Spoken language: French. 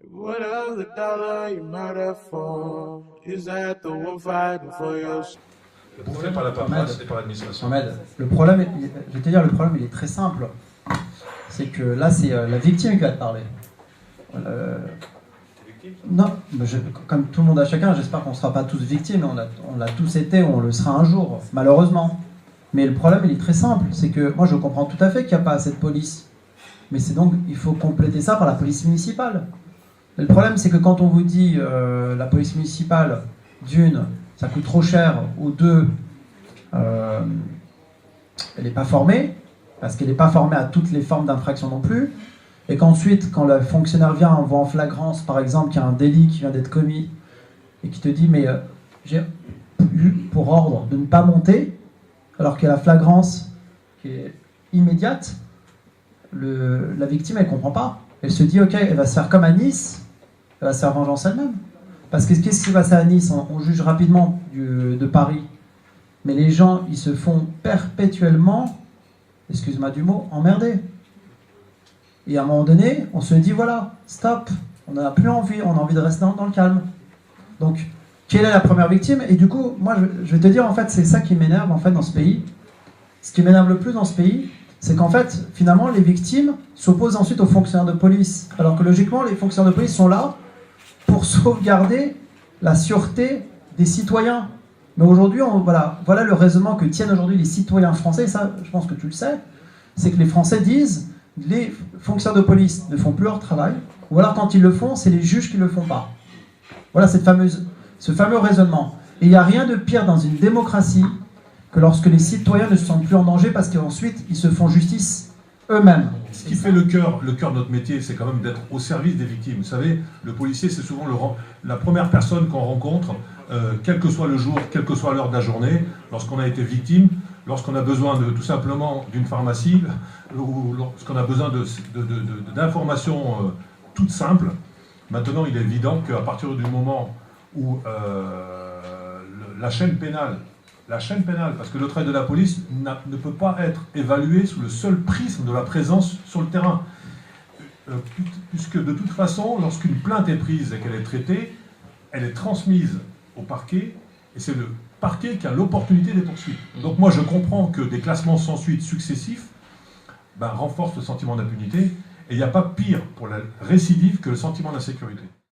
What of the dollar you murder for? Is that the one fighting for your... Vous faites par la paperasse et par l'administration. Mohamed, le problème, je vais te dire, le problème il est très simple. C'est que là, c'est la victime qui va te parler. Non, mais comme tout le monde à chacun, j'espère qu'on ne sera pas tous victimes, on l'a tous été, on le sera un jour, malheureusement. Mais le problème, il est très simple, c'est que moi je comprends tout à fait qu'il n'y a pas assez de police. Mais c'est donc, il faut compléter ça par la police municipale. Et le problème, c'est que quand on vous dit la police municipale, d'une, ça coûte trop cher, ou deux, elle n'est pas formée, parce qu'elle n'est pas formée à toutes les formes d'infraction non plus, et qu'ensuite, quand le fonctionnaire vient, on voit en flagrance, par exemple, qu'il y a un délit qui vient d'être commis, et qui te dit, mais j'ai eu pour ordre de ne pas monter, alors qu'il y a la flagrance qui est immédiate, la victime, elle ne comprend pas. Elle se dit, ok, elle va se faire comme à Nice, elle va se faire vengeance elle-même. Parce que qu'est-ce qui se passe à Nice? On juge rapidement de Paris, mais les gens, ils se font perpétuellement, excuse-moi du mot, emmerder. Et à un moment donné, on se dit, voilà, stop, on n'a plus envie, on a envie de rester dans le calme. Donc, quelle est la première victime? Et du coup, moi, je vais te dire, en fait, c'est ça qui m'énerve, en fait, dans ce pays. Ce qui m'énerve le plus dans ce pays, c'est qu'en fait, finalement, les victimes s'opposent ensuite aux fonctionnaires de police. Alors que, logiquement, les fonctionnaires de police sont là pour sauvegarder la sûreté des citoyens. Mais aujourd'hui, voilà le raisonnement que tiennent aujourd'hui les citoyens français, et ça, je pense que tu le sais, c'est que les Français disent les fonctionnaires de police ne font plus leur travail, ou alors quand ils le font, c'est les juges qui ne le font pas. Voilà ce fameux raisonnement. Et il n'y a rien de pire dans une démocratie que lorsque les citoyens ne se sentent plus en danger parce qu'ensuite ils se font justice eux-mêmes. Ce qui fait le cœur de notre métier, c'est quand même d'être au service des victimes. Vous savez, le policier, c'est souvent la première personne qu'on rencontre, quel que soit le jour, quelle que soit l'heure de la journée, lorsqu'on a été victime, lorsqu'on a besoin tout simplement d'une pharmacie, ou lorsqu'on a besoin d'informations toutes simples. Maintenant, il est évident qu'à partir du moment où la chaîne pénale, parce que le travail de la police ne peut pas être évalué sous le seul prisme de la présence sur le terrain. Puisque de toute façon, lorsqu'une plainte est prise et qu'elle est traitée, elle est transmise au parquet, et c'est le parquet qui a l'opportunité des poursuites. Donc moi je comprends que des classements sans suite successifs renforcent le sentiment d'impunité, et il n'y a pas pire pour la récidive que le sentiment d'insécurité.